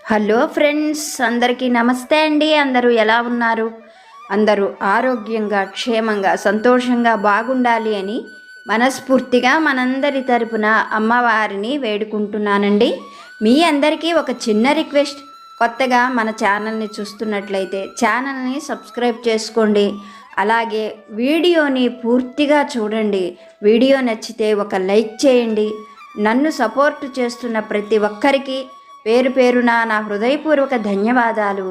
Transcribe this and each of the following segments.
Hello friends, అందరికీ నమస్తే అండి. అందరూ ఎలా ఉన్నారు? అందరూ ఆరోగ్యంగా, క్షేమంగా, సంతోషంగా బాగుండాలి అని మనస్ఫూర్తిగా మనందరి తరపున అమ్మవారిని వేడుకుంటున్నానండి. మీ అందరికీ ఒక చిన్న రిక్వెస్ట్. కొత్తగా మన ఛానల్ని చూస్తున్నట్లయితే ఛానల్ని సబ్స్క్రైబ్ చేసుకోండి. అలాగే వీడియోని పూర్తిగా చూడండి. వీడియో నచ్చితే ఒక లైక్ చేయండి. నన్ను సపోర్ట్ చేస్తున్న ప్రతి ఒక్కరికి పేరు పేరున నా హృదయపూర్వక ధన్యవాదాలు.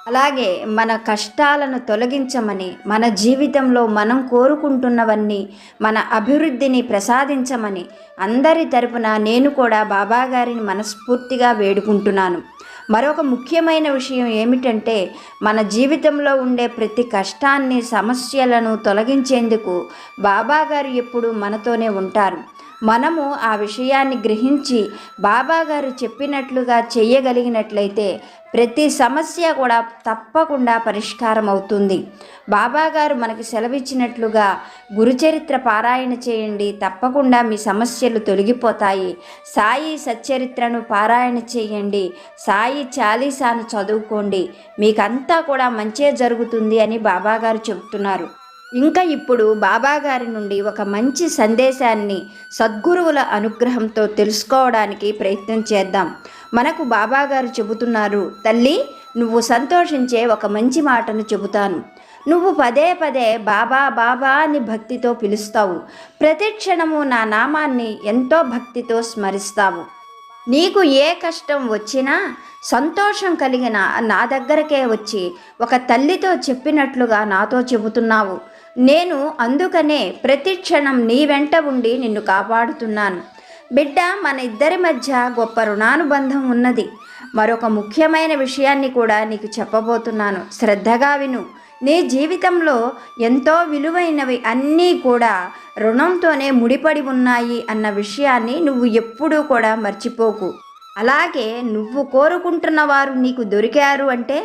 అలాగే మన కష్టాలను తొలగించమని, మన జీవితంలో మనం కోరుకుంటున్నవన్నీ, మన అభివృద్ధిని ప్రసాదించమని అందరి తరపున నేను కూడా బాబాగారిని మనస్ఫూర్తిగా వేడుకుంటున్నాను. మరొక ముఖ్యమైన విషయం ఏమిటంటే, మన జీవితంలో ఉండే ప్రతి కష్టాన్ని, సమస్యలను తొలగించేందుకు బాబాగారు ఎప్పుడూ మనతోనే ఉంటారు. మనము ఆ విషయాన్ని గ్రహించి బాబాగారు చెప్పినట్లుగా చేయగలిగినట్లయితే ప్రతి సమస్య కూడా తప్పకుండా పరిష్కారం అవుతుంది. బాబాగారు మనకి సెలవిచ్చినట్లుగా గురుచరిత్ర పారాయణ చేయండి, తప్పకుండా మీ సమస్యలు తొలగిపోతాయి. సాయి సచ్చరిత్రను పారాయణ చేయండి, సాయి చాలీసాను చదువుకోండి, మీకంతా కూడా మంచే జరుగుతుంది అని బాబాగారు చెబుతున్నారు. ఇంకా ఇప్పుడు బాబాగారి నుండి ఒక మంచి సందేశాన్ని సద్గురువుల అనుగ్రహంతో తెలుసుకోవడానికి ప్రయత్నం చేద్దాం. మనకు బాబాగారు చెబుతున్నారు, తల్లి, నువ్వు సంతోషించే ఒక మంచి మాటను చెబుతాను. నువ్వు పదే పదే బాబా బాబా అని భక్తితో పిలుస్తావు. ప్రతి క్షణము నా నామాన్ని ఎంతో భక్తితో స్మరిస్తావు. నీకు ఏ కష్టం వచ్చినా సంతోషం కలిగిన నా దగ్గరకే వచ్చి ఒక తల్లితో చెప్పినట్లుగా నాతో చెబుతున్నావు. నేను అందుకనే ప్రతి క్షణం నీ వెంట ఉండి నిన్ను కాపాడుతున్నాను. బిడ్డ, మన ఇద్దరి మధ్య గొప్ప రుణానుబంధం ఉన్నది. మరొక ముఖ్యమైన విషయాన్ని కూడా నీకు చెప్పబోతున్నాను, శ్రద్ధగా విను. నీ జీవితంలో ఎంతో విలువైనవి అన్నీ కూడా రుణంతోనే ముడిపడి ఉన్నాయి అన్న విషయాన్ని నువ్వు ఎప్పుడూ కూడా మర్చిపోకు. అలాగే నువ్వు కోరుకుంటున్న వారు నీకు దొరికారు అంటే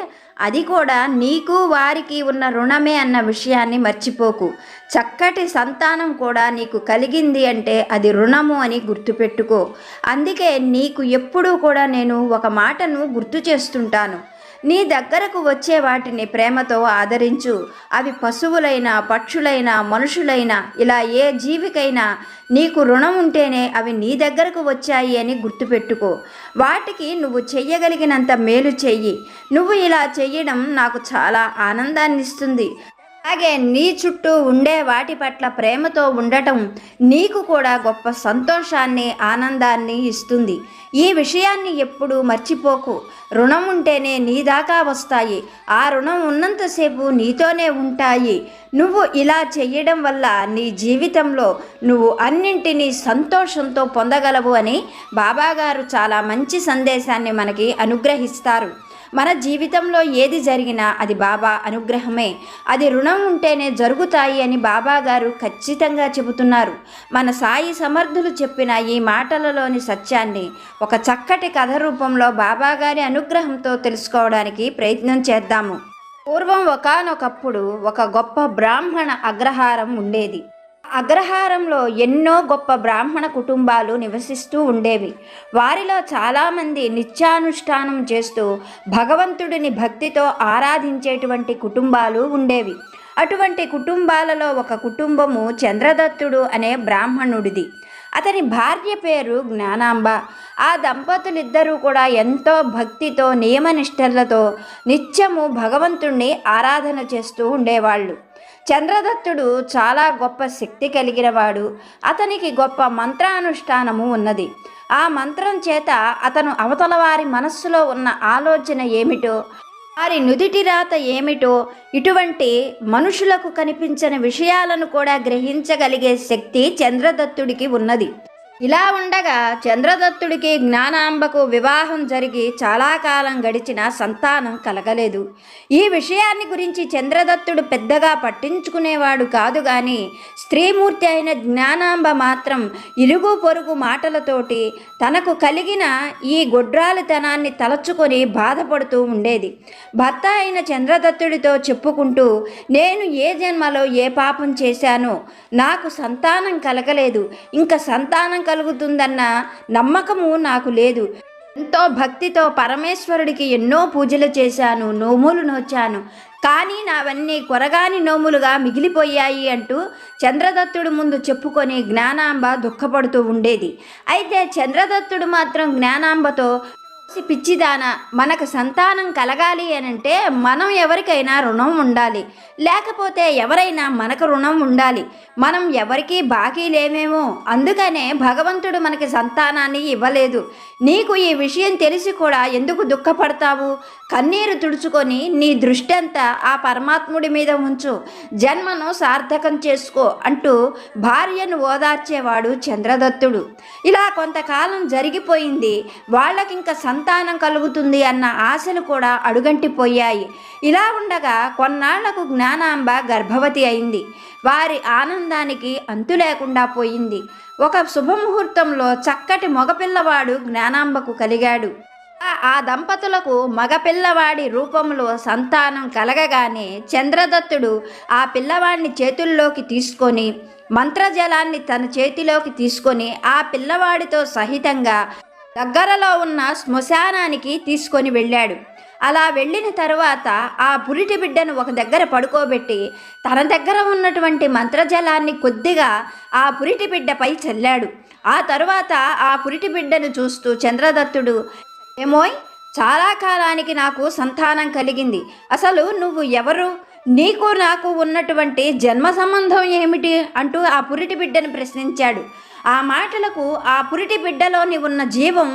అది కూడా నీకు వారికి ఉన్న రుణమే అన్న విషయాన్ని మర్చిపోకు. చక్కటి సంతానం కూడా నీకు కలిగింది అంటే అది రుణము అని గుర్తుపెట్టుకో. అందుకే నీకు ఎప్పుడూ కూడా నేను ఒక మాటను గుర్తు చేస్తుంటాను. నీ దగ్గరకు వచ్చే వాటిని ప్రేమతో ఆదరించు. అవి పశువులైనా, పక్షులైనా, మనుషులైనా, ఇలా ఏ జీవికైనా నీకు రుణం ఉంటేనే అవి నీ దగ్గరకు వచ్చాయి అని గుర్తుపెట్టుకో. వాటికి నువ్వు చెయ్యగలిగినంత మేలు చెయ్యి. నువ్వు ఇలా చెయ్యడం నాకు చాలా ఆనందాన్ని ఇస్తుంది. అలాగే నీ చుట్టూ ఉండే వాటి పట్ల ప్రేమతో ఉండటం నీకు కూడా గొప్ప సంతోషాన్ని, ఆనందాన్ని ఇస్తుంది. ఈ విషయాన్ని ఎప్పుడూ మర్చిపోకు. రుణం ఉంటేనే నీ దాకా వస్తాయి. ఆ రుణం ఉన్నంతసేపు నీతోనే ఉంటాయి. నువ్వు ఇలా చెయ్యడం వల్ల నీ జీవితంలో నువ్వు అన్నింటినీ సంతోషంతో పొందగలవు అని బాబాగారు చాలా మంచి సందేశాన్ని మనకి అనుగ్రహిస్తారు. మన జీవితంలో ఏది జరిగినా అది బాబా అనుగ్రహమే. అది రుణం ఉంటేనే జరుగుతాయి అని బాబాగారు ఖచ్చితంగా చెబుతున్నారు. మన సాయి సమర్థులు చెప్పిన ఈ మాటలలోని సత్యాన్ని ఒక చక్కటి కథ రూపంలో బాబాగారి అనుగ్రహంతో తెలుసుకోవడానికి ప్రయత్నం చేద్దాము. పూర్వం ఒకానొకప్పుడు ఒక గొప్ప బ్రాహ్మణ అగ్రహారం ఉండేది. అగ్రహారంలో ఎన్నో గొప్ప బ్రాహ్మణ కుటుంబాలు నివసిస్తూ ఉండేవి. వారిలో చాలామంది నిత్యానుష్ఠానం చేస్తూ భగవంతుడిని భక్తితో ఆరాధించేటువంటి కుటుంబాలు ఉండేవి. అటువంటి కుటుంబాలలో ఒక కుటుంబము చంద్రదత్తుడు అనే బ్రాహ్మణుడిది. అతని భార్య పేరు జ్ఞానాంబ. ఆ దంపతులిద్దరూ కూడా ఎంతో భక్తితో, నియమనిష్టలతో నిత్యము భగవంతుణ్ణి ఆరాధన చేస్తూ ఉండేవాళ్ళు. చంద్రదత్తుడు చాలా గొప్ప శక్తి కలిగినవాడు. అతనికి గొప్ప మంత్రానుష్ఠానము ఉన్నది. ఆ మంత్రం చేత అతను అవతల వారి మనస్సులో ఉన్న ఆలోచన ఏమిటో, వారి నుదిటి రాత ఏమిటో, ఇటువంటి మనుషులకు కనిపించని విషయాలను కూడా గ్రహించగలిగే శక్తి చంద్రదత్తుడికి ఉన్నది. ఇలా ఉండగా చంద్రదత్తుడికి జ్ఞానాంబకు వివాహం జరిగి చాలా కాలం గడిచిన సంతానం కలగలేదు. ఈ విషయాన్ని గురించి చంద్రదత్తుడు పెద్దగా పట్టించుకునేవాడు కాదు. కానీ స్త్రీమూర్తి అయిన జ్ఞానాంబ మాత్రం ఇరుగు పొరుగు మాటలతోటి తనకు కలిగిన ఈ గొడ్రాలితనాన్ని తలచుకొని బాధపడుతూ ఉండేది. భర్త అయిన చంద్రదత్తుడితో చెప్పుకుంటూ, నేను ఏ జన్మలో ఏ పాపం చేశానో, నాకు సంతానం కలగలేదు, ఇంకా సంతానం కలుగుతుందన్న నమ్మకము నాకు లేదు. ఎంతో భక్తితో పరమేశ్వరుడికి ఎన్నో పూజలు చేశాను, నోములు నోచాను, కానీ నావన్నీ కొరగాని నోములుగా మిగిలిపోయాయి అంటూ చంద్రదత్తుడు ముందు చెప్పుకొని జ్ఞానాంబ దుఃఖపడుతూ ఉండేది. అయితే చంద్రదత్తుడు మాత్రం జ్ఞానాంబతో, పిచ్చిదాన, మనకు సంతానం కలగాలి అనంటే మనం ఎవరికైనా రుణం ఉండాలి, లేకపోతే ఎవరైనా మనకు రుణం ఉండాలి. మనం ఎవరికీ బాకీ లేమేమో, అందుకనే భగవంతుడు మనకి సంతానాన్ని ఇవ్వలేదు. నీకు ఈ విషయం తెలిసి కూడా ఎందుకు దుఃఖపడతావు? కన్నీరు తుడుచుకొని నీ దృష్టి అంతా ఆ పరమాత్ముడి మీద ఉంచు, జన్మను సార్థకం చేసుకో అంటూ భార్యను ఓదార్చేవాడు చంద్రదత్తుడు. ఇలా కొంతకాలం జరిగిపోయింది. వాళ్ళకింక సంతానం కలుగుతుంది అన్న ఆశలు కూడా అడుగంటిపోయాయి. ఇలా ఉండగా కొన్నాళ్లకు జ్ఞానాంబ గర్భవతి అయింది. వారి ఆనందానికి అంతు లేకుండా పోయింది. ఒక శుభముహూర్తంలో చక్కటి మగపిల్లవాడు జ్ఞానాంబకు కలిగాడు. ఆ దంపతులకు మగపిల్లవాడి రూపంలో సంతానం కలగగానే చంద్రదత్తుడు ఆ పిల్లవాడిని చేతుల్లోకి తీసుకొని, మంత్రజలాన్ని తన చేతిలోకి తీసుకొని ఆ పిల్లవాడితో సహితంగా దగ్గరలో ఉన్న శ్మశానానికి తీసుకొని వెళ్ళాడు. అలా వెళ్ళిన తరువాత ఆ పురిటి బిడ్డను ఒక దగ్గర పడుకోబెట్టి తన దగ్గర ఉన్నటువంటి మంత్రజలాన్ని కొద్దిగా ఆ పురిటి బిడ్డపై చల్లాడు. ఆ తరువాత ఆ పురిటి బిడ్డను చూస్తూ చంద్రదత్తుడు, ఏమోయ్, చాలా కాలానికి నాకు సంతానం కలిగింది. అసలు నువ్వు ఎవరు? నీకు నాకు ఉన్నటువంటి జన్మ సంబంధం ఏమిటి అంటూ ఆ పురిటి బిడ్డను ప్రశ్నించాడు. ఆ మాటలకు ఆ పురిటి బిడ్డలోని ఉన్న జీవం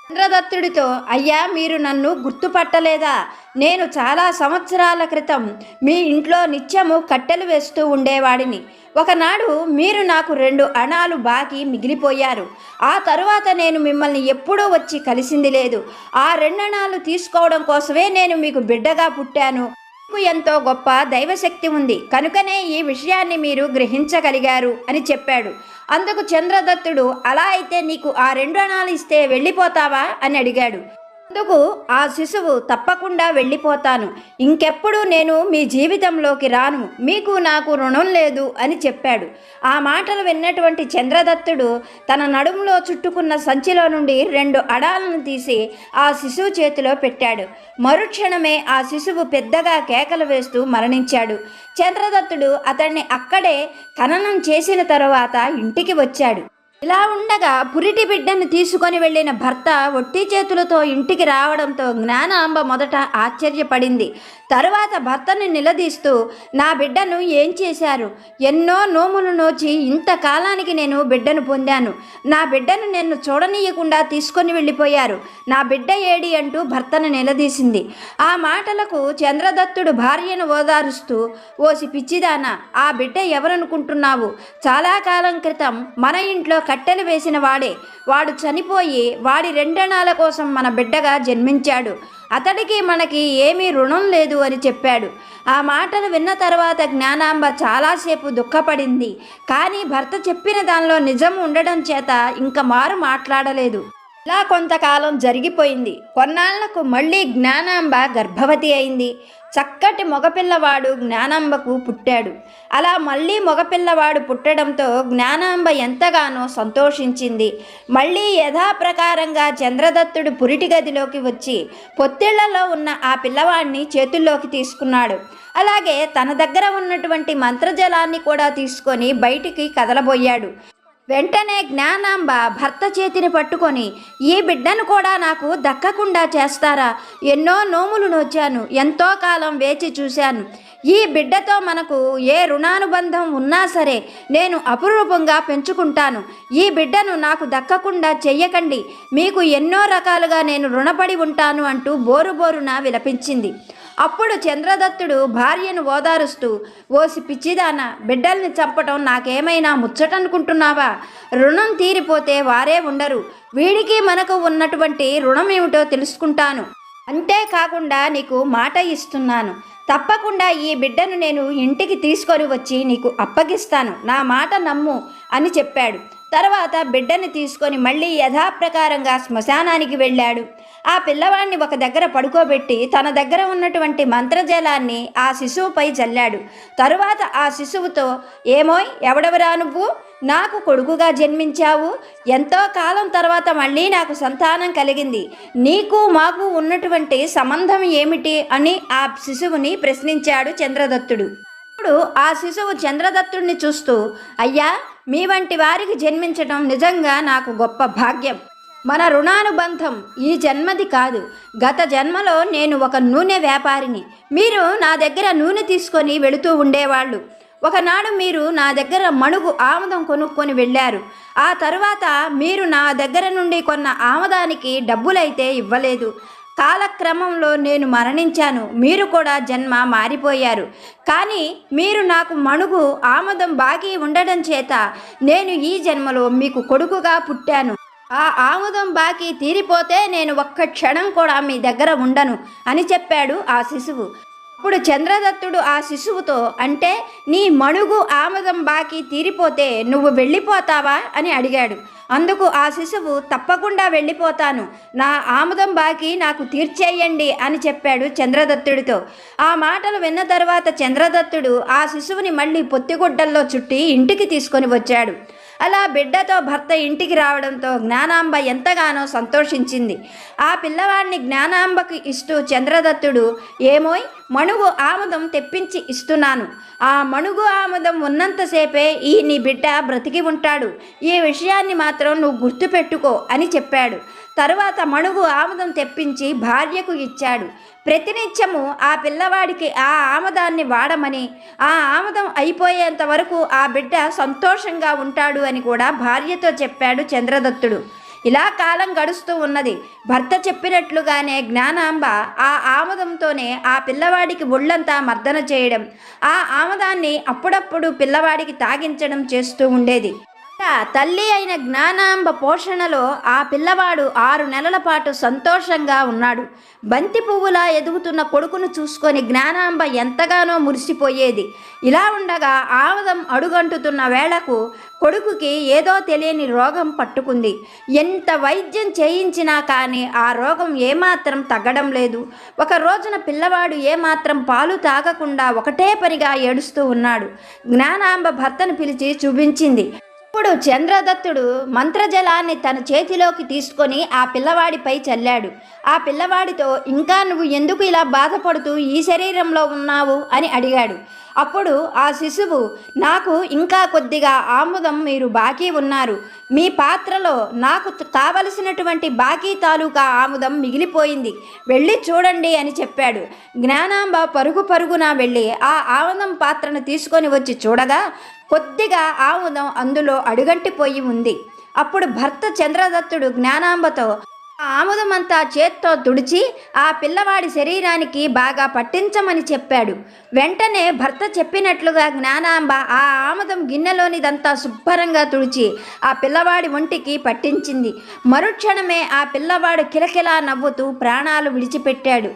చంద్రదత్తుడితో, అయ్యా, మీరు నన్ను గుర్తుపట్టలేదా? నేను చాలా సంవత్సరాల క్రితం మీ ఇంట్లో నిత్యము కట్టెలు వేస్తూ ఉండేవాడిని. ఒకనాడు మీరు నాకు 2 అణాలు బాకీ మిగిలిపోయారు. ఆ తరువాత నేను మిమ్మల్ని ఎప్పుడూ వచ్చి కలిసింది లేదు. ఆ 2 అణాలు తీసుకోవడం కోసమే నేను మీకు బిడ్డగా పుట్టాను. మీకు ఎంతో గొప్ప దైవశక్తి ఉంది, కనుకనే ఈ విషయాన్ని మీరు గ్రహించగలిగారు అని చెప్పాడు. అందుకు చంద్రదత్తుడు, అలా అయితే నీకు ఆ 2 అణాలు ఇస్తే వెళ్ళిపోతావా అని అడిగాడు. అందుకు ఆ శిశువు, తప్పకుండా వెళ్ళిపోతాను, ఇంకెప్పుడు నేను మీ జీవితంలోకి రాను, మీకు నాకు రుణం లేదు అని చెప్పాడు. ఆ మాటలు విన్నటువంటి చంద్రదత్తుడు తన నడుములో చుట్టుకున్న సంచిలో నుండి 2 అడాలను తీసి ఆ శిశువు చేతిలో పెట్టాడు. మరుక్షణమే ఆ శిశువు పెద్దగా కేకలు వేస్తూ మరణించాడు. చంద్రదత్తుడు అతన్ని అక్కడే ఖననం చేసిన తరువాత ఇంటికి వచ్చాడు. ఇలా ఉండగా పురిటి బిడ్డను తీసుకొని వెళ్ళిన భర్త ఒట్టి చేతులతో ఇంటికి రావడంతో జ్ఞానాంబ మొదట ఆశ్చర్యపడింది. తరువాత భర్తను నిలదీస్తూ, నా బిడ్డను ఏం చేశారు? ఎన్నో నోములు నోచి ఇంతకాలానికి నేను బిడ్డను పొందాను. నా బిడ్డను నేను చూడనీయకుండా తీసుకొని వెళ్ళిపోయారు. నా బిడ్డ ఏడి అంటూ భర్తను నిలదీసింది. ఆ మాటలకు చంద్రదత్తుడు భార్యను ఓదారుస్తూ, ఓసి పిచ్చిదానా, ఆ బిడ్డ ఎవరనుకుంటున్నావు? చాలా కాలం క్రితం మన ఇంట్లో కట్టెలు వేసిన వాడే. వాడు చనిపోయి వాడి 2 అణాల కోసం మన బిడ్డగా జన్మించాడు. అతడికి మనకి ఏమీ రుణం లేదు అని చెప్పాడు. ఆ మాటలు విన్న తర్వాత జ్ఞానాంబ చాలాసేపు దుఃఖపడింది. కానీ భర్త చెప్పిన దానిలో నిజం ఉండడం చేత ఇంక మారు మాట్లాడలేదు. ఇలా కొంతకాలం జరిగిపోయింది. కొన్నాళ్లకు మళ్ళీ జ్ఞానాంబ గర్భవతి అయింది. చక్కటి మగపిల్లవాడు జ్ఞానాంబకు పుట్టాడు. అలా మళ్ళీ మగపిల్లవాడు పుట్టడంతో జ్ఞానాంబ ఎంతగానో సంతోషించింది. మళ్ళీ యథాప్రకారంగా చంద్రదత్తుడు పురిటి గదిలోకి వచ్చి పొత్తిళ్లలో ఉన్న ఆ పిల్లవాడిని చేతుల్లోకి తీసుకున్నాడు. అలాగే తన దగ్గర ఉన్నటువంటి మంత్రజలాన్ని కూడా తీసుకొని బయటికి కదలబోయాడు. వెంటనే జ్ఞానాంబ భర్త చేతిని పట్టుకొని, ఈ బిడ్డను కూడా నాకు దక్కకుండా చేస్తారా? ఎన్నో నోములు నోచాను, ఎంతో కాలం వేచి చూశాను. ఈ బిడ్డతో మనకు ఏ రుణానుబంధం ఉన్నా సరే నేను అపురూపంగా పెంచుకుంటాను. ఈ బిడ్డను నాకు దక్కకుండా చెయ్యకండి, మీకు ఎన్నో రకాలుగా నేను రుణపడి ఉంటాను అంటూ బోరుబోరున విలపించింది. అప్పుడు చంద్రదత్తుడు భార్యను ఓదారుస్తూ, ఓసి పిచ్చిదాన, బిడ్డల్ని చంపటం నాకేమైనా ముచ్చటనుకుంటున్నావా? రుణం తీరిపోతే వారే ఉండరు. వీడికి మనకు ఉన్నటువంటి రుణం ఏమిటో తెలుసుకుంటాను. అంతేకాకుండా నీకు మాట ఇస్తున్నాను, తప్పకుండా ఈ బిడ్డను నేను ఇంటికి తీసుకొని వచ్చి నీకు అప్పగిస్తాను. నా మాట నమ్ము అని చెప్పాడు. తర్వాత బిడ్డని తీసుకొని మళ్ళీ యథాప్రకారంగా శ్మశానానికి వెళ్ళాడు. ఆ పిల్లవాడిని ఒక దగ్గర పడుకోబెట్టి తన దగ్గర ఉన్నటువంటి మంత్రజలాన్ని ఆ శిశువుపై చల్లాడు. తరువాత ఆ శిశువుతో, ఏమోయ్, ఎవడెవరా నువ్వు? నాకు కొడుకుగా జన్మించావు. ఎంతో కాలం తర్వాత మళ్ళీ నాకు సంతానం కలిగింది. నీకు మాకు ఉన్నటువంటి సంబంధం ఏమిటి అని ఆ శిశువుని ప్రశ్నించాడు చంద్రదత్తుడు. ఇప్పుడు ఆ శిశువు చంద్రదత్తుడిని చూస్తూ, అయ్యా, మీ వంటి వారికి జన్మించటం నిజంగా నాకు గొప్ప భాగ్యం. మన రుణానుబంధం ఈ జన్మది కాదు. గత జన్మలో నేను ఒక నూనె వ్యాపారిని. మీరు నా దగ్గర నూనె తీసుకొని వెళుతూ ఉండేవాళ్ళు. ఒకనాడు మీరు నా దగ్గర మణుగు ఆముదం కొనుక్కొని వెళ్ళారు. ఆ తరువాత మీరు నా దగ్గర నుండి కొన్న ఆముదానికి డబ్బులైతే ఇవ్వలేదు. కాలక్రమంలో నేను మరణించాను. మీరు కూడా జన్మ మారిపోయారు. కానీ మీరు నాకు మణుగు ఆముదం బాకీ ఉండడం చేత నేను ఈ జన్మలో మీకు కొడుకుగా పుట్టాను. ఆ ఆముదం బాకీ తీరిపోతే నేను ఒక్క క్షణం కూడా మీ దగ్గర ఉండను అని చెప్పాడు ఆ శిశువు. అప్పుడు చంద్రదత్తుడు ఆ శిశువుతో, అంటే నీ మణుగు ఆముదం బాకీ తీరిపోతే నువ్వు వెళ్ళిపోతావా అని అడిగాడు. అందుకు ఆ శిశువు, తప్పకుండా వెళ్ళిపోతాను, నా ఆముదం బాకీ నాకు తీర్చేయండి అని చెప్పాడు చంద్రదత్తుడితో. ఆ మాటలు విన్న తర్వాత చంద్రదత్తుడు ఆ శిశువుని మళ్ళీ పొత్తిగుడ్డల్లో చుట్టి ఇంటికి తీసుకొని వచ్చాడు. అలా బిడ్డతో భర్త ఇంటికి రావడంతో జ్ఞానాంబ ఎంతగానో సంతోషించింది. ఆ పిల్లవాడిని జ్ఞానాంబకు ఇస్తూ చంద్రదత్తుడు, ఏమోయ్, మణుగు ఆముదం తెప్పించి ఇస్తున్నాను. ఆ మణుగు ఆముదం ఉన్నంతసేపే ఈ నీ బిడ్డ బ్రతికి ఉంటాడు. ఈ విషయాన్ని మాత్రం నువ్వు గుర్తుపెట్టుకో అని చెప్పాడు. తరువాత మణుగు ఆముదం తెప్పించి భార్యకు ఇచ్చాడు. ప్రతినిత్యము ఆ పిల్లవాడికి ఆ ఆముదాన్ని వాడమని, ఆ ఆముదం అయిపోయేంత వరకు ఆ బిడ్డ సంతోషంగా ఉంటాడు అని కూడా భార్యతో చెప్పాడు చంద్రదత్తుడు. ఇలా కాలం గడుస్తూ ఉన్నది. భర్త చెప్పినట్లుగానే జ్ఞానాంబ ఆ ఆముదంతోనే ఆ పిల్లవాడికి ఒళ్ళంతా మర్దన చేయడం, ఆ ఆముదాన్ని అప్పుడప్పుడు పిల్లవాడికి తాగించడం చేస్తూ ఉండేది. తల్లి అయిన జ్ఞానాంబ పోషణలో ఆ పిల్లవాడు 6 నెలల పాటు సంతోషంగా ఉన్నాడు. బంతి పువ్వులా ఎదుగుతున్న కొడుకును చూసుకొని జ్ఞానాంబ ఎంతగానో మురిసిపోయేది. ఇలా ఉండగా ఆముదం అడుగంటుతున్న వేళకు కొడుకుకి ఏదో తెలియని రోగం పట్టుకుంది. ఎంత వైద్యం చేయించినా కానీ ఆ రోగం ఏమాత్రం తగ్గడం లేదు. ఒక రోజున పిల్లవాడు ఏమాత్రం పాలు తాగకుండా ఒకటే పనిగా ఏడుస్తూ ఉన్నాడు. జ్ఞానాంబ భర్తను పిలిచి చూపించింది. ఇప్పుడు చంద్రదత్తుడు మంత్రజలాన్ని తన చేతిలోకి తీసుకొని ఆ పిల్లవాడిపై చల్లాడు. ఆ పిల్లవాడితో, ఇంకా నువ్వు ఎందుకు ఇలా బాధపడుతూ ఈ శరీరంలో ఉన్నావు అని అడిగాడు. అప్పుడు ఆ శిశువు, నాకు ఇంకా కొద్దిగా ఆముదం మీరు బాకీ ఉన్నారు. మీ పాత్రలో నాకు కావలసినటువంటి బాకీ తాలూకా ఆముదం మిగిలిపోయింది, వెళ్ళి చూడండి అని చెప్పాడు. జ్ఞానాంబ పరుగు పరుగున వెళ్ళి ఆ ఆముదం పాత్రను తీసుకొని వచ్చి చూడగా కొద్దిగా ఆముదం అందులో అడుగంటిపోయి ఉంది. అప్పుడు భర్త చంద్రదత్తుడు జ్ఞానాంబతో ఆ ఆముదమంతా చేత్తో తుడిచి ఆ పిల్లవాడి శరీరానికి బాగా పట్టించమని చెప్పాడు. వెంటనే భర్త చెప్పినట్లుగా జ్ఞానాంబ ఆ ఆముదం గిన్నెలోనిదంతా శుభ్రంగా తుడిచి ఆ పిల్లవాడి ఒంటికి పట్టించింది. మరుక్షణమే ఆ పిల్లవాడు కిలకిలా నవ్వుతూ ప్రాణాలు విడిచిపెట్టాడు.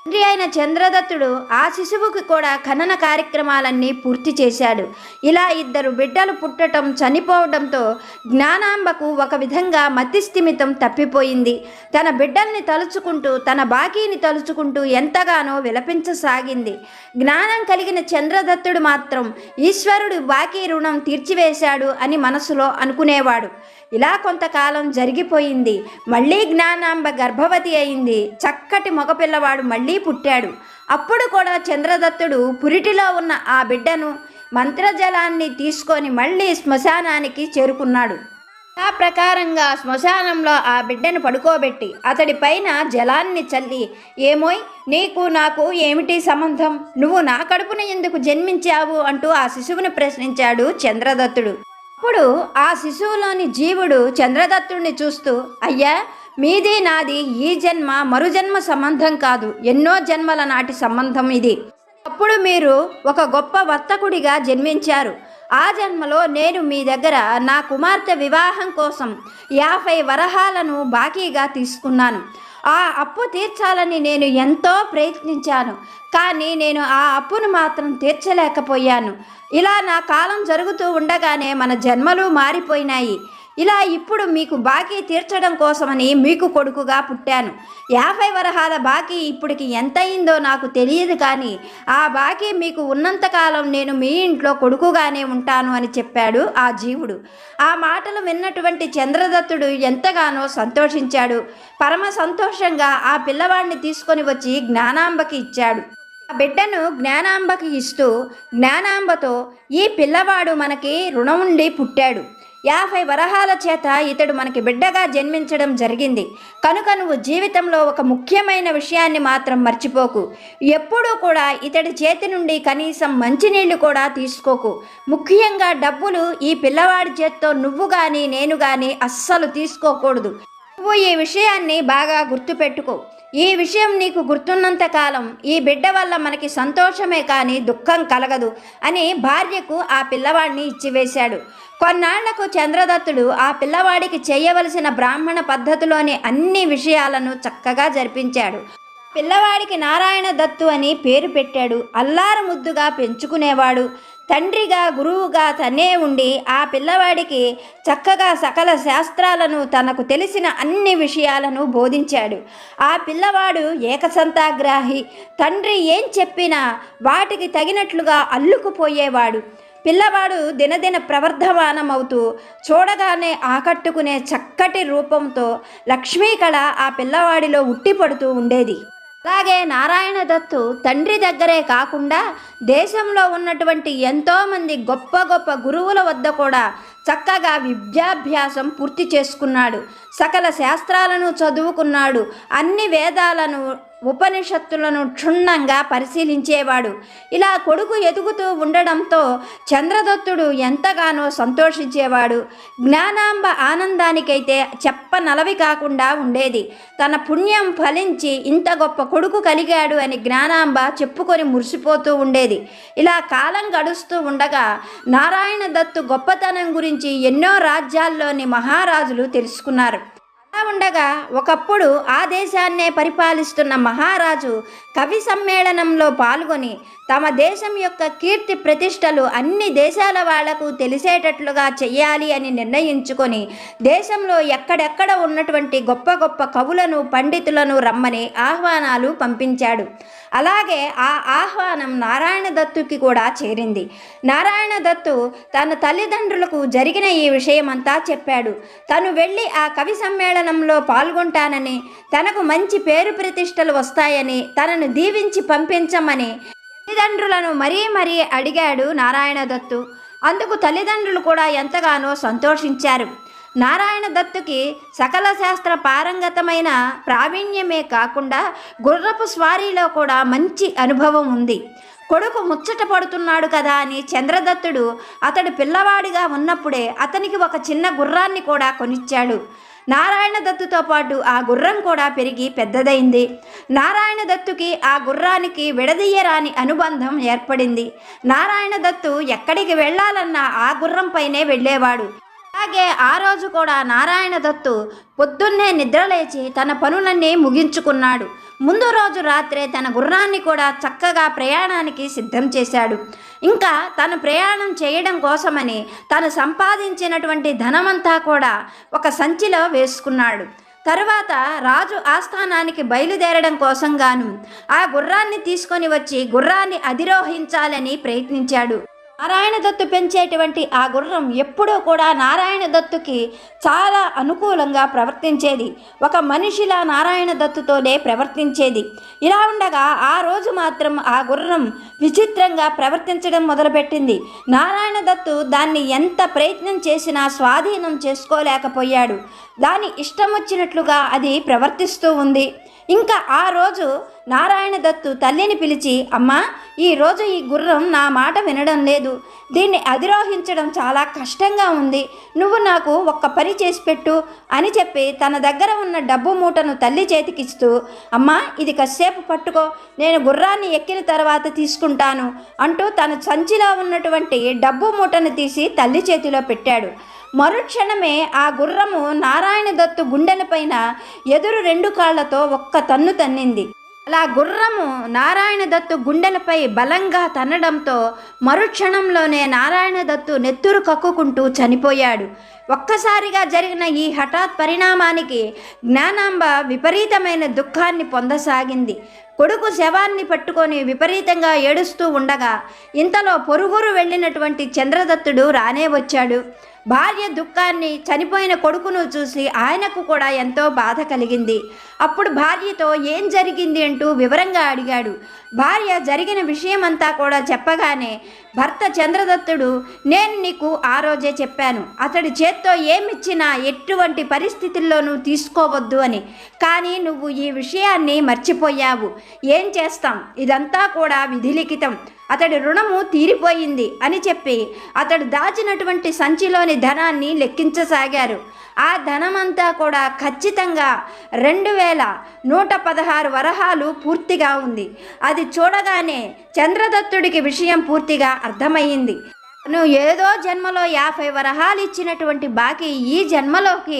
తండ్రి అయిన చంద్రదత్తుడు ఆ శిశువుకి కూడా ఖనన కార్యక్రమాలన్నీ పూర్తి చేశాడు. ఇలా 2 బిడ్డలు పుట్టడం, చనిపోవడంతో జ్ఞానాంబకు ఒక విధంగా మతిస్థిమితం తప్పిపోయింది. తన బిడ్డల్ని తలుచుకుంటూ, తన బాకీని తలుచుకుంటూ ఎంతగానో విలపించసాగింది. జ్ఞానం కలిగిన చంద్రదత్తుడు మాత్రం ఈశ్వరుడు బాకీ రుణం తీర్చివేశాడు అని మనసులో అనుకునేవాడు. ఇలా కొంతకాలం జరిగిపోయింది. మళ్ళీ జ్ఞానాంబ గర్భవతి అయింది. చక్కటి మగపిల్లవాడు మళ్ళీ పుట్టాడు. అప్పుడు కూడా చంద్రదత్తుడు పురిటిలో ఉన్న ఆ బిడ్డను మంత్రజలాన్ని తీసుకొని మళ్ళీ శ్మశానానికి చేరుకున్నాడు. ఆ ప్రకారంగా శ్మశానంలో ఆ బిడ్డను పడుకోబెట్టి అతడి పైన జలాన్ని చల్లి, ఏమోయ్, నీకు నాకు ఏమిటి సంబంధం? నువ్వు నా కడుపున ఎందుకు జన్మించావు అంటూ ఆ శిశువుని ప్రశ్నించాడు చంద్రదత్తుడు. అప్పుడు ఆ శిశువులోని జీవుడు చంద్రదత్తుడిని చూస్తూ, అయ్యా, మీది నాది ఈ జన్మ మరుజన్మ సంబంధం కాదు, ఎన్నో జన్మల నాటి సంబంధం ఇది. అప్పుడు మీరు ఒక గొప్ప వర్తకుడిగా జన్మించారు. ఆ జన్మలో నేను మీ దగ్గర నా కుమార్తె వివాహం కోసం 50 వరహాలను బాకీగా తీసుకున్నాను. ఆ అప్పు తీర్చాలని నేను ఎంతో ప్రయత్నించాను, కానీ నేను ఆ అప్పును మాత్రం తీర్చలేకపోయాను. ఇలా నా కాలం జరుగుతూ ఉండగానే మన జన్మలు మారిపోయినాయి. ఇలా ఇప్పుడు మీకు బాకీ తీర్చడం కోసమని మీకు కొడుకుగా పుట్టాను. 50 వరహాల బాకీ ఇప్పటికి ఎంత అయిందో నాకు తెలియదు, కానీ ఆ బాకీ మీకు ఉన్నంతకాలం నేను మీ ఇంట్లో కొడుకుగానే ఉంటాను అని చెప్పాడు ఆ జీవుడు. ఆ మాటలు విన్నటువంటి చంద్రదత్తుడు ఎంతగానో సంతోషించాడు. పరమ సంతోషంగా ఆ పిల్లవాడిని తీసుకొని వచ్చి జ్ఞానాంబకి ఇచ్చాడు. ఆ బిడ్డను జ్ఞానాంబకి ఇస్తూ, జ్ఞానాంబతో, ఈ పిల్లవాడు మనకి రుణం ఉండి పుట్టాడు. 50 వరహాల చేత ఇతడు మనకి బిడ్డగా జన్మించడం జరిగింది. కనుక నువ్వు జీవితంలో ఒక ముఖ్యమైన విషయాన్ని మాత్రం మర్చిపోకు. ఎప్పుడూ కూడా ఇతడి చేతి నుండి కనీసం మంచినీళ్ళు కూడా తీసుకోకు. ముఖ్యంగా డబ్బులు ఈ పిల్లవాడి చేత్తో నువ్వు కానీ నేను కానీ అస్సలు తీసుకోకూడదు. నువ్వు ఈ విషయాన్ని బాగా గుర్తుపెట్టుకో. ఈ విషయం నీకు గుర్తున్నంత కాలం ఈ బిడ్డ వల్ల మనకి సంతోషమే కానీ దుఃఖం కలగదు అని భార్యకు ఆ పిల్లవాడిని ఇచ్చివేశాడు. కొన్నాళ్లకు చంద్రదత్తుడు ఆ పిల్లవాడికి చేయవలసిన బ్రాహ్మణ పద్ధతిలోని అన్ని విషయాలను చక్కగా జరిపించాడు. పిల్లవాడికి నారాయణ దత్తు అని పేరు పెట్టాడు. అల్లారు ముద్దుగా పెంచుకునేవాడు. తండ్రిగా గురువుగా తనే ఉండి ఆ పిల్లవాడికి చక్కగా సకల శాస్త్రాలను, తనకు తెలిసిన అన్ని విషయాలను బోధించాడు. ఆ పిల్లవాడు ఏకసంతాగ్రాహి. తండ్రి ఏం చెప్పినా వాటికి తగినట్లుగా అల్లుకుపోయేవాడు. పిల్లవాడు దినదిన ప్రవర్ధమానమవుతూ చూడగానే ఆకట్టుకునే చక్కటి రూపంతో లక్ష్మీకళ ఆ పిల్లవాడిలో ఉట్టిపడుతూ ఉండేది. అలాగే నారాయణ దత్తు తండ్రి దగ్గరే కాకుండా దేశంలో ఉన్నటువంటి ఎంతోమంది గొప్ప గొప్ప గురువుల వద్ద కూడా చక్కగా విద్యాభ్యాసం పూర్తి చేసుకున్నాడు. సకల శాస్త్రాలను చదువుకున్నాడు. అన్ని వేదాలను, ఉపనిషత్తులను క్షుణ్ణంగా పరిశీలించేవాడు. ఇలా కొడుకు ఎదుగుతూ ఉండడంతో చంద్రదత్తుడు ఎంతగానో సంతోషించేవాడు. జ్ఞానాంబ ఆనందానికైతే చెప్పనలవి కాకుండా ఉండేది. తన పుణ్యం ఫలించి ఇంత గొప్ప కొడుకు కలిగాడు అని జ్ఞానాంబ చెప్పుకొని మురిసిపోతూ ఉండేది. ఇలా కాలం గడుస్తూ ఉండగా నారాయణ దత్తు గొప్పతనం గురించి ఎన్నో రాజ్యాల్లోని మహారాజులు తెలుసుకున్నారు. అలా ఉండగా ఒకప్పుడు ఆ దేశాన్నే పరిపాలిస్తున్న మహారాజు కవి సమ్మేళనంలో పాల్గొని తమ దేశం యొక్క కీర్తి ప్రతిష్టలు అన్ని దేశాల వాళ్లకు తెలిసేటట్లుగా చెయ్యాలి అని నిర్ణయించుకొని దేశంలో ఎక్కడెక్కడ ఉన్నటువంటి గొప్ప గొప్ప కవులను, పండితులను రమ్మని ఆహ్వానాలు పంపించాడు. అలాగే ఆ ఆహ్వానం నారాయణ దత్తుకి కూడా చేరింది. నారాయణ దత్తు తన తల్లిదండ్రులకు జరిగిన ఈ విషయమంతా చెప్పాడు. తను వెళ్ళి ఆ కవి సమ్మేళనంలో పాల్గొంటానని, తనకు మంచి పేరు ప్రతిష్టలు వస్తాయని, తనను దీవించి పంపించమని తల్లిదండ్రులను మరీ అడిగాడు నారాయణ దత్తు. అందుకు తల్లిదండ్రులు కూడా ఎంతగానో సంతోషించారు. నారాయణ దత్తుకి సకల శాస్త్ర పారంగతమైన ప్రావీణ్యమే కాకుండా గుర్రపు స్వారీలో కూడా మంచి అనుభవం ఉంది. కొడుకు ముచ్చట పడుతున్నాడు కదా అని చంద్రదత్తుడు అతడు పిల్లవాడిగా ఉన్నప్పుడే అతనికి ఒక చిన్న గుర్రాన్ని కూడా కొనిచ్చాడు. నారాయణ దత్తుతో పాటు ఆ గుర్రం కూడా పెరిగి పెద్దదైంది. నారాయణ దత్తుకి ఆ గుర్రానికి విడదీయరాని అనుబంధం ఏర్పడింది. నారాయణ దత్తు ఎక్కడికి వెళ్ళాలన్నా ఆ గుర్రంపైనే వెళ్ళేవాడు. అలాగే ఆ రోజు కూడా నారాయణ దత్తు పొద్దున్నే నిద్రలేచి తన పనులన్నీ ముగించుకున్నాడు. ముందు రోజు రాత్రే తన గుర్రాన్ని కూడా చక్కగా ప్రయాణానికి సిద్ధం చేశాడు. ఇంకా తను ప్రయాణం చేయడం కోసమని తను సంపాదించినటువంటి ధనమంతా కూడా ఒక సంచిలో వేసుకున్నాడు. తరువాత రాజు ఆస్థానానికి బయలుదేరడం కోసం గాను ఆ గుర్రాన్ని తీసుకొని వచ్చి గుర్రాన్ని అధిరోహించాలని ప్రయత్నించాడు. నారాయణ దత్తు పెంచేటువంటి ఆ గుర్రం ఎప్పుడూ కూడా నారాయణ దత్తుకి చాలా అనుకూలంగా ప్రవర్తించేది. ఒక మనిషిలా నారాయణ దత్తుతోనే ప్రవర్తించేది. ఇలా ఉండగా ఆ రోజు మాత్రం ఆ గుర్రం విచిత్రంగా ప్రవర్తించడం మొదలుపెట్టింది. నారాయణ దత్తు దాన్ని ఎంత ప్రయత్నం చేసినా స్వాధీనం చేసుకోలేకపోయాడు. దాని ఇష్టం వచ్చినట్లుగా అది ప్రవర్తిస్తూ ఉంది. ఇంకా ఆ రోజు నారాయణ దత్తు తల్లిని పిలిచి, అమ్మా, ఈరోజు ఈ గుర్రం నా మాట వినడం లేదు. దీన్ని అధిరోహించడం చాలా కష్టంగా ఉంది. నువ్వు నాకు ఒక్క పని చేసి పెట్టు అని చెప్పి తన దగ్గర ఉన్న డబ్బు మూటను తల్లి చేతికిస్తూ, అమ్మా, ఇది కాసేపు పట్టుకో, నేను గుర్రాన్ని ఎక్కిన తర్వాత తీసుకుంటాను అంటూ తన సంచిలో ఉన్నటువంటి డబ్బు మూటను తీసి తల్లి చేతిలో పెట్టాడు. మరుక్షణమే ఆ గుర్రము నారాయణ దత్తు గుండెలపైన ఎదురు 2 కాళ్లతో ఒక్క తన్ను తన్నింది. అలా గుర్రము నారాయణ దత్తు గుండెలపై బలంగా తన్నడంతో మరుక్షణంలోనే నారాయణ దత్తు నెత్తురు కక్కుకుంటూ చనిపోయాడు. ఒక్కసారిగా జరిగిన ఈ హఠాత్ పరిణామానికి జ్ఞానాంబ విపరీతమైన దుఃఖాన్ని పొందసాగింది. కొడుకు శవాన్ని పట్టుకొని విపరీతంగా ఏడుస్తూ ఉండగా ఇంతలో పొరుగురు వెళ్ళినటువంటి చంద్రదత్తుడు రానే వచ్చాడు. భార్య దుఃఖాన్ని, చనిపోయిన కొడుకును చూసి ఆయనకు కూడా ఎంతో బాధ కలిగింది. అప్పుడు భార్యతో ఏం జరిగింది అంటూ వివరంగా అడిగాడు. భార్య జరిగిన విషయమంతా కూడా చెప్పగానే భర్త చంద్రదత్తుడు, నేను నీకు ఆ రోజే చెప్పాను, అతడి చేత్తో ఏమిచ్చినా ఎటువంటి పరిస్థితుల్లోనూ తీసుకోవద్దు అని. కానీ నువ్వు ఈ విషయాన్ని మర్చిపోయావు. ఏం చేస్తాం, ఇదంతా కూడా విధిలిఖితం. అతడి రుణము తీరిపోయింది అని చెప్పి అతడు దాచినటువంటి సంచిలోని ధనాన్ని లెక్కించసాగారు. ఆ ధనమంతా కూడా ఖచ్చితంగా 2116 వరహాలు పూర్తిగా ఉంది. అది చూడగానే చంద్రదత్తుడికి విషయం పూర్తిగా అర్థమయ్యింది. నువ్వు ఏదో జన్మలో 50 వరహాలు ఇచ్చినటువంటి బాకీ ఈ జన్మలోకి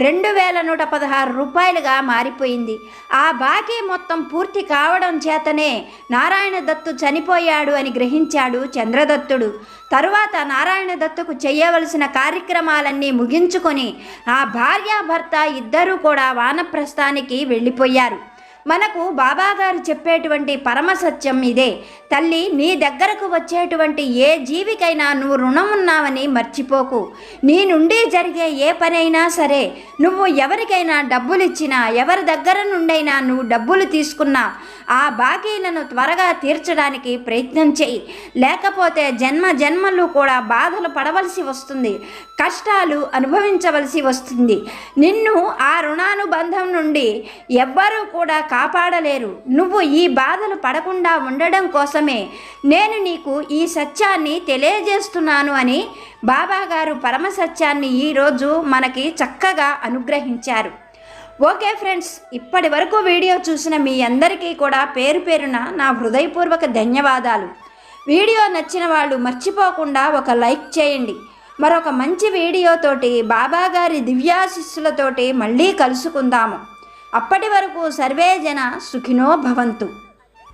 2116 రూపాయలుగా మారిపోయింది. ఆ బాకీ మొత్తం పూర్తి కావడం చేతనే నారాయణ దత్తు చనిపోయాడు అని గ్రహించాడు చంద్రదత్తుడు. తరువాత నారాయణ దత్తుకు చేయవలసిన కార్యక్రమాలన్నీ ముగించుకొని ఆ భార్యాభర్త ఇద్దరూ కూడా వానప్రస్థానికి వెళ్ళిపోయారు. మనకు బాబాగారు చెప్పేటువంటి పరమసత్యం ఇదే. తల్లి, నీ దగ్గరకు వచ్చేటువంటి ఏ జీవికైనా నువ్వు రుణం ఉన్నావని మర్చిపోకు. నీ నుండి జరిగే ఏ పనైనా సరే, నువ్వు ఎవరికైనా డబ్బులు ఇచ్చినా, ఎవరి దగ్గర నుండైనా నువ్వు డబ్బులు తీసుకున్నా ఆ బాకీలను త్వరగా తీర్చడానికి ప్రయత్నం చేయి. లేకపోతే జన్మ జన్మలు కూడా బాధలు పడవలసి వస్తుంది, కష్టాలు అనుభవించవలసి వస్తుంది. నిన్ను ఆ రుణానుబంధం నుండి ఎవ్వరూ కూడా కాపాడలేరు. నువ్వు ఈ బాధలు పడకుండా ఉండడం కోసమే నేను నీకు ఈ సత్యాన్ని తెలియజేస్తున్నాను అని బాబాగారు పరమసత్యాన్ని ఈరోజు మనకి చక్కగా అనుగ్రహించారు. ఓకే ఫ్రెండ్స్, ఇప్పటి వరకు వీడియో చూసిన మీ అందరికీ కూడా పేరు పేరున నా హృదయపూర్వక ధన్యవాదాలు. వీడియో నచ్చిన వాళ్ళు మర్చిపోకుండా ఒక లైక్ చేయండి. మరొక మంచి వీడియోతోటి బాబాగారి దివ్యాశిస్సులతోటి మళ్ళీ కలుసుకుందాము. అప్పటి వరకు సర్వే జన సుఖినో భవంతు.